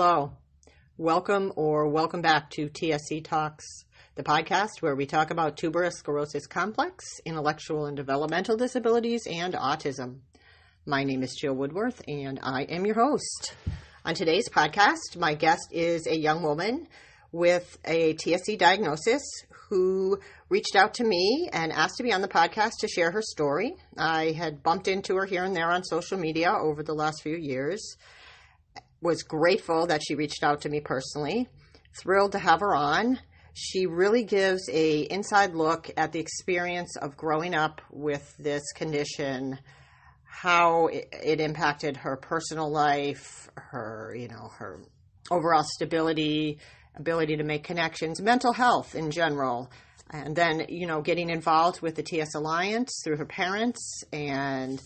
Hello. Welcome back to TSC Talks, the podcast where we talk about tuberous sclerosis complex, intellectual and developmental disabilities, and autism. My name is Jill Woodworth, and I am your host. On today's podcast, my guest is a young woman with a TSC diagnosis who reached out to me and asked to be on the podcast to share her story. I had bumped into her here and there on social media over the last few years. Was grateful that she reached out to me personally. Thrilled to have her on. She really gives an inside look at the experience of growing up with this condition, how it impacted her personal life, her overall stability, ability to make connections, mental health in general. And then, getting involved with the TS Alliance through her parents and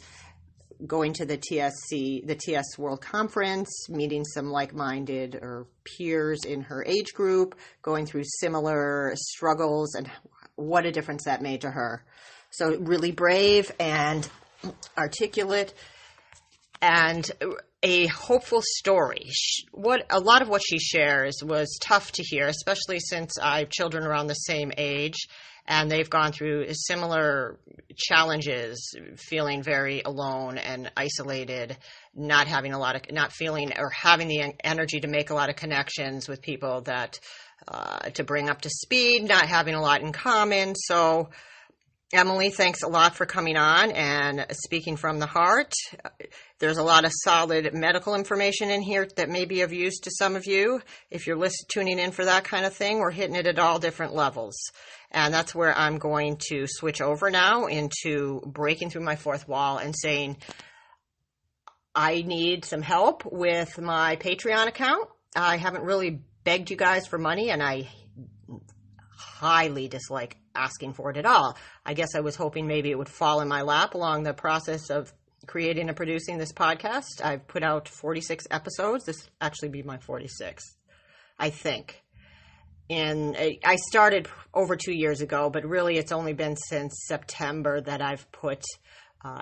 going to the TS World Conference, meeting some like-minded or peers in her age group, going through similar struggles, and what a difference that made to her. So really brave and articulate and a hopeful story. A lot of what she shares was tough to hear, especially since I have children around the same age, and they've gone through similar challenges, feeling very alone and isolated, not feeling or having the energy to make a lot of connections with people that to bring up to speed, not having a lot in common. So Emilie, thanks a lot for coming on and speaking from the heart. There's a lot of solid medical information in here that may be of use to some of you. If you're tuning in for that kind of thing, we're hitting it at all different levels. And that's where I'm going to switch over now into breaking through my fourth wall and saying, I need some help with my Patreon account. I haven't really begged you guys for money, and I highly dislike asking for it at all. I guess I was hoping maybe it would fall in my lap along the process of creating and producing this podcast. I've put out 46 episodes. This will actually be my 46th, I think. And I started over 2 years ago, but really it's only been since September that I've put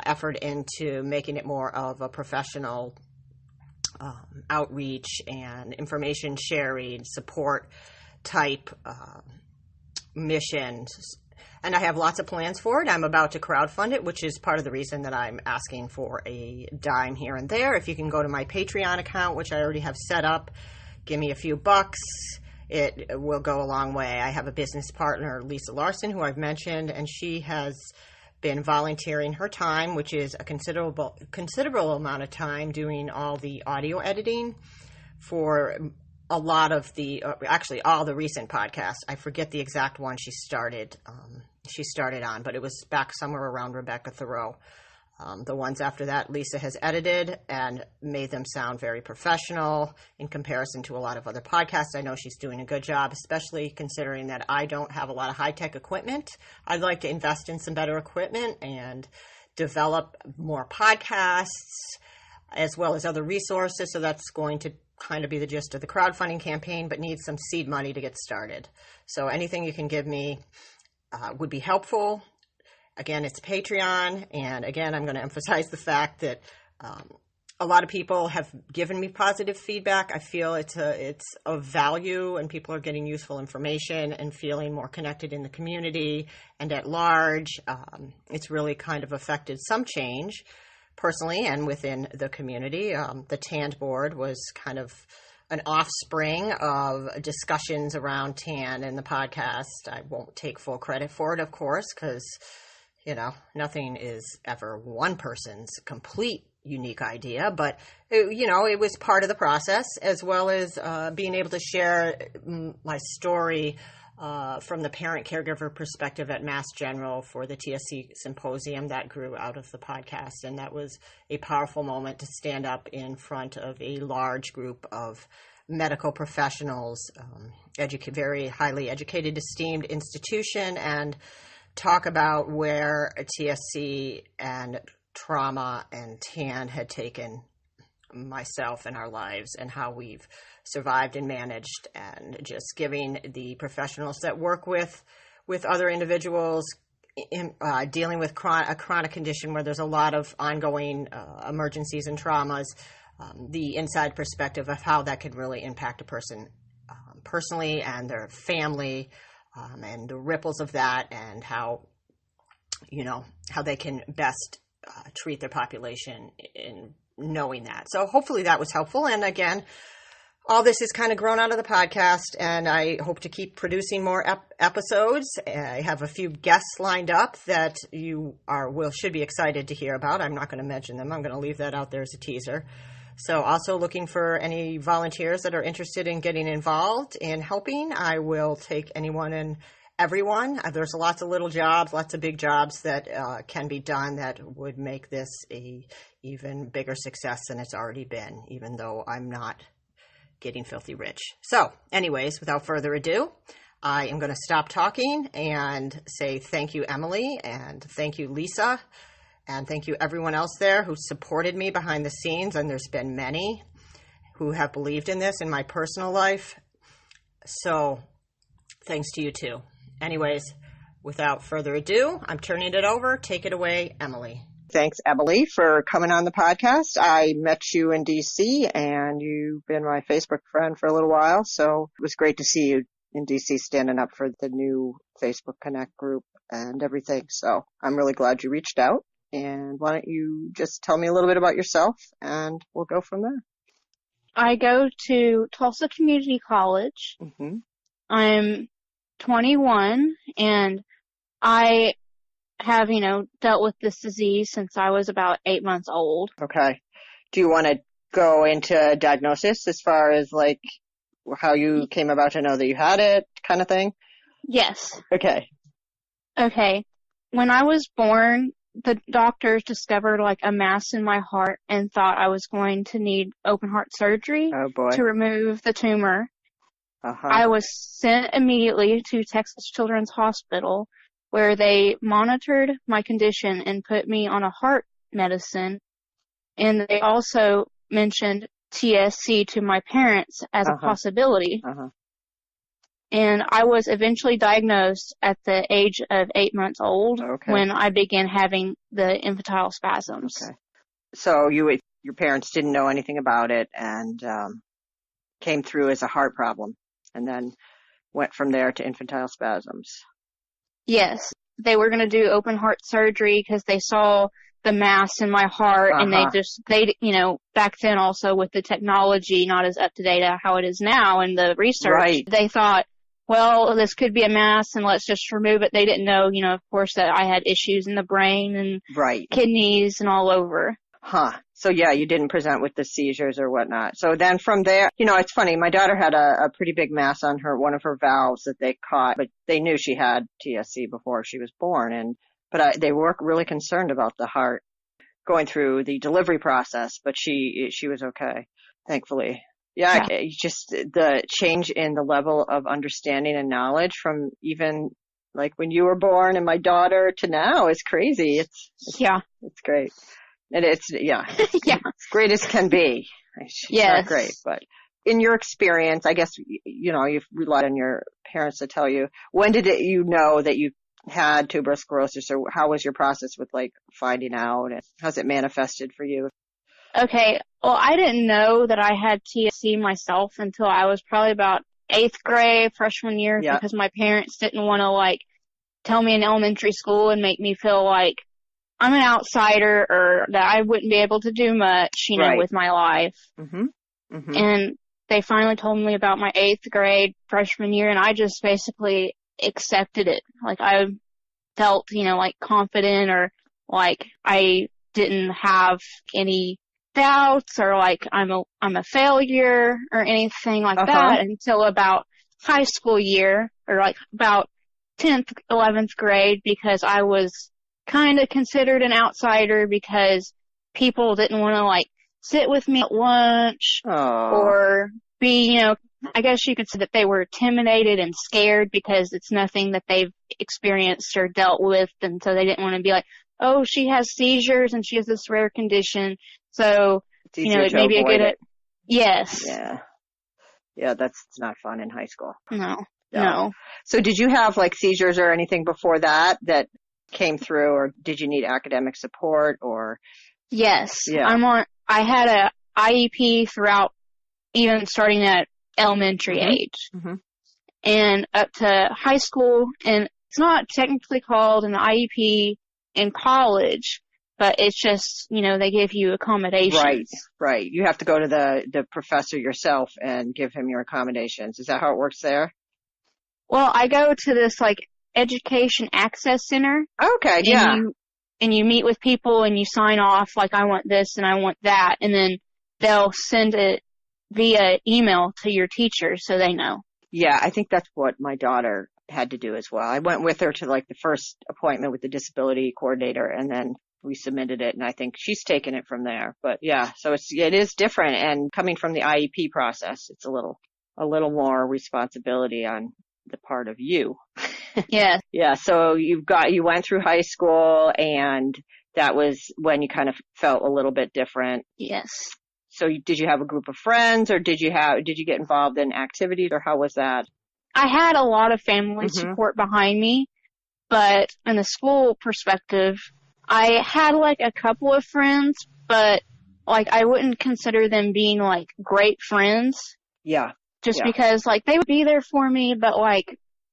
effort into making it more of a professional outreach and information sharing, support type mission. And I have lots of plans for it. I'm about to crowdfund it, which is part of the reason that I'm asking for a dime here and there. If you can go to my Patreon account, which I already have set up, give me a few bucks. It will go a long way. I have a business partner, Lisa Larson, who I've mentioned, and she has been volunteering her time, which is a considerable amount of time, doing all the audio editing for a lot of actually all the recent podcasts. I forget the exact one she started on, but it was back somewhere around Rebecca Thoreau. The ones after that, Lisa has edited and made them sound very professional in comparison to a lot of other podcasts. I know she's doing a good job, especially considering that I don't have a lot of high-tech equipment. I'd like to invest in some better equipment and develop more podcasts as well as other resources. So that's going to kind of be the gist of the crowdfunding campaign, but needs some seed money to get started. So anything you can give me would be helpful. Again, it's Patreon, and again, I'm going to emphasize the fact that a lot of people have given me positive feedback. I feel it's of value, and people are getting useful information and feeling more connected in the community and at large. It's really kind of affected some change personally and within the community. The TAN board was kind of an offspring of discussions around TAN in the podcast. I won't take full credit for it, of course, because nothing is ever one person's complete unique idea, but it was part of the process, as well as being able to share my story from the parent caregiver perspective at Mass General for the TSC symposium that grew out of the podcast. And that was a powerful moment to stand up in front of a large group of medical professionals, very highly educated, esteemed institution, and talk about where a TSC and trauma and TAN had taken myself and our lives, and how we've survived and managed, and just giving the professionals that work with other individuals dealing with a chronic condition where there's a lot of ongoing emergencies and traumas, the inside perspective of how that could really impact a person personally and their family, and the ripples of that, and how they can best treat their population in knowing that. So hopefully that was helpful. And again, all this is kind of grown out of the podcast, and I hope to keep producing more episodes. I have a few guests lined up that you should be excited to hear about. I'm not going to mention them. I'm going to leave that out there as a teaser. So also looking for any volunteers that are interested in getting involved in helping. I will take anyone and everyone. There's lots of little jobs, lots of big jobs that can be done that would make this a even bigger success than it's already been, even though I'm not getting filthy rich. So anyways, without further ado, I am going to stop talking and say thank you, Emilie, and thank you, Lisa, and thank you everyone else there who supported me behind the scenes. And there's been many who have believed in this in my personal life. So thanks to you too. Anyways, without further ado, I'm turning it over. Take it away, Emilie. Thanks, Emilie, for coming on the podcast. I met you in D.C., and you've been my Facebook friend for a little while, so it was great to see you in D.C. standing up for the new Facebook Connect group and everything. So I'm really glad you reached out, and why don't you just tell me a little bit about yourself, and we'll go from there. I go to Tulsa Community College. Mm-hmm. I'm 21, and I have, dealt with this disease since I was about 8 months old. Okay. Do you want to go into diagnosis as far as like how you came about to know that you had it kind of thing? Yes. Okay. When I was born, the doctors discovered like a mass in my heart and thought I was going to need open heart surgery to remove the tumor. Uh-huh. I was sent immediately to Texas Children's Hospital, where they monitored my condition and put me on a heart medicine. And they also mentioned TSC to my parents as a possibility. Uh-huh. And I was eventually diagnosed at the age of 8 months old when I began having the infantile spasms. Okay. So your parents didn't know anything about it and came through as a heart problem and then went from there to infantile spasms. Yes, they were going to do open heart surgery because they saw the mass in my heart, and they back then also with the technology not as up to date as how it is now and the research, they thought, well, this could be a mass and let's just remove it. They didn't know, of course, that I had issues in the brain and kidneys and all over. So yeah, you didn't present with the seizures or whatnot. So then from there, it's funny. My daughter had a pretty big mass on one of her valves that they caught, but they knew she had TSC before she was born. But they were really concerned about the heart going through the delivery process, but she was okay, thankfully. Yeah. Just the change in the level of understanding and knowledge from even like when you were born and my daughter to now is crazy. It's great. And it's great as can be. It's not great, but in your experience, I guess, you've relied on your parents to tell you, when did you know that you had tuberous sclerosis, or how was your process with like finding out, and how's it manifested for you? Okay. Well, I didn't know that I had TSC myself until I was probably about 8th grade, freshman year, because my parents didn't want to like tell me in elementary school and make me feel like I'm an outsider or that I wouldn't be able to do much, with my life. Mm-hmm. Mm-hmm. And they finally told me about my 8th grade freshman year, and I just basically accepted it. Like I felt, like confident, or like I didn't have any doubts or like I'm a failure or anything like that until about high school year, or like about 10th, 11th grade, because I was kind of considered an outsider because people didn't want to like sit with me at lunch or be, I guess you could say that they were intimidated and scared because it's nothing that they've experienced or dealt with. And so they didn't want to be like, oh, she has seizures and she has this rare condition. So, it may be a good, yes. Yeah. Yeah. It's not fun in high school. No. So did you have like seizures or anything before that came through, or did you need academic support or? Yes. Yeah. I had a IEP throughout, even starting at elementary age and up to high school. And it's not technically called an IEP in college, but it's just, they give you accommodations. Right. You have to go to the professor yourself and give him your accommodations. Is that how it works there? Well, I go to this education access center. Okay, yeah. And you meet with people and you sign off I want this and I want that, and then they'll send it via email to your teacher so they know. Yeah, I think that's what my daughter had to do as well. I went with her to the first appointment with the disability coordinator, and then we submitted it, and I think she's taken it from there. But yeah, so it is different, and coming from the IEP process, it's a little more responsibility on the part of you. Yeah. Yeah. So you went through high school, and that was when you kind of felt a little bit different. Yes. So did you have a group of friends, or did you get involved in activities, or how was that? I had a lot of family support behind me, but in the school perspective, I had a couple of friends, but I wouldn't consider them being great friends. Yeah. Because they would be there for me, but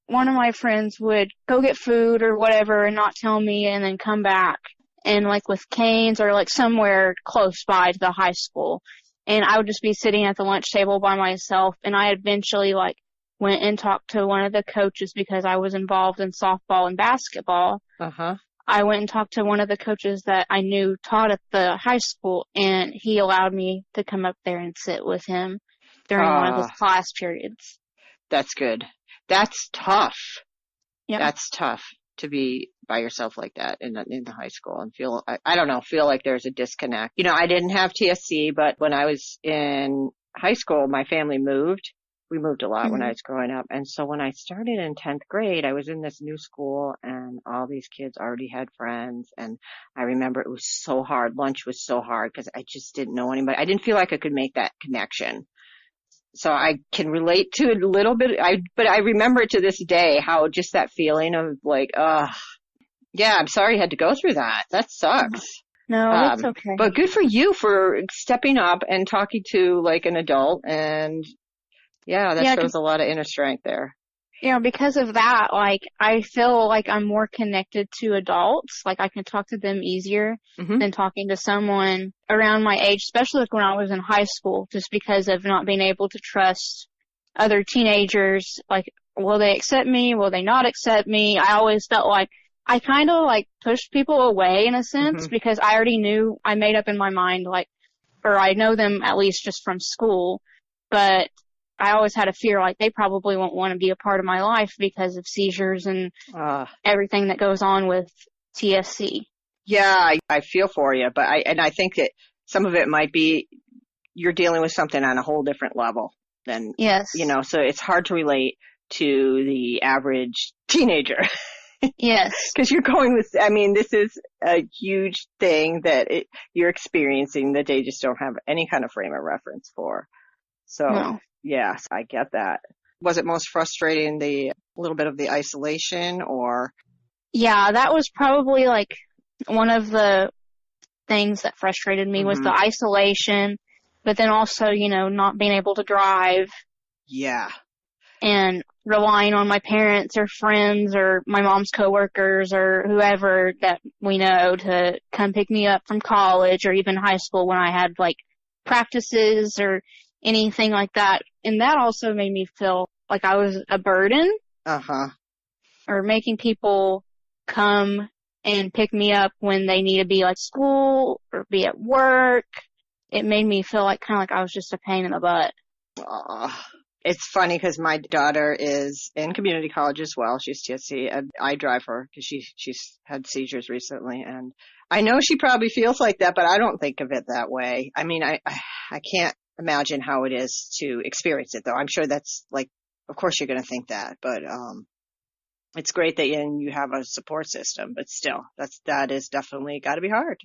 one of my friends would go get food or whatever and not tell me and then come back and with canes or somewhere close by to the high school. And I would just be sitting at the lunch table by myself, and I eventually went and talked to one of the coaches because I was involved in softball and basketball. I went and talked to one of the coaches that I knew taught at the high school, and he allowed me to come up there and sit with him during one of his class periods. That's good. That's tough. Yeah. That's tough to be by yourself like that in the high school and feel like there's a disconnect. I didn't have TSC, but when I was in high school, my family moved. We moved a lot when I was growing up. And so when I started in 10th grade, I was in this new school, and all these kids already had friends. And I remember it was so hard. Lunch was so hard because I just didn't know anybody. I didn't feel like I could make that connection. So I can relate to it a little bit. But I remember to this day how just that feeling of yeah, I'm sorry you had to go through that. That sucks. No, that's okay. But good for you for stepping up and talking to an adult, and that shows a lot of inner strength there. Because of that, I feel like I'm more connected to adults. I can talk to them easier than talking to someone around my age, especially when I was in high school, just because of not being able to trust other teenagers. Will they accept me? Will they not accept me? I always felt I kind of pushed people away in a sense because I already knew, I made up in my mind, or I know them at least just from school, but I always had a fear they probably won't want to be a part of my life because of seizures and everything that goes on with TSC. Yeah, I feel for you, but I think that some of it might be you're dealing with something on a whole different level than, so it's hard to relate to the average teenager. Yes. Because you're going with, this is a huge thing that you're experiencing that they just don't have any kind of frame of reference for. So, yes, I get that. Was it most frustrating, the little bit of the isolation, or? Yeah, that was probably one of the things that frustrated me was the isolation, but then also, not being able to drive. Yeah. And relying on my parents or friends or my mom's coworkers or whoever that we know to come pick me up from college or even high school when I had practices or anything like that. And that also made me feel like I was a burden. Or making people come and pick me up when they need to be school or be at work. It made me feel kind of I was just a pain in the butt. It's funny because my daughter is in community college as well. She's TSC, and I drive her because she's had seizures recently, and I know she probably feels like that, but I don't think of it that way. I can't imagine how it is to experience it, though. I'm sure that's of course you're going to think that, but it's great that you have a support system, but still, that is definitely got to be hard.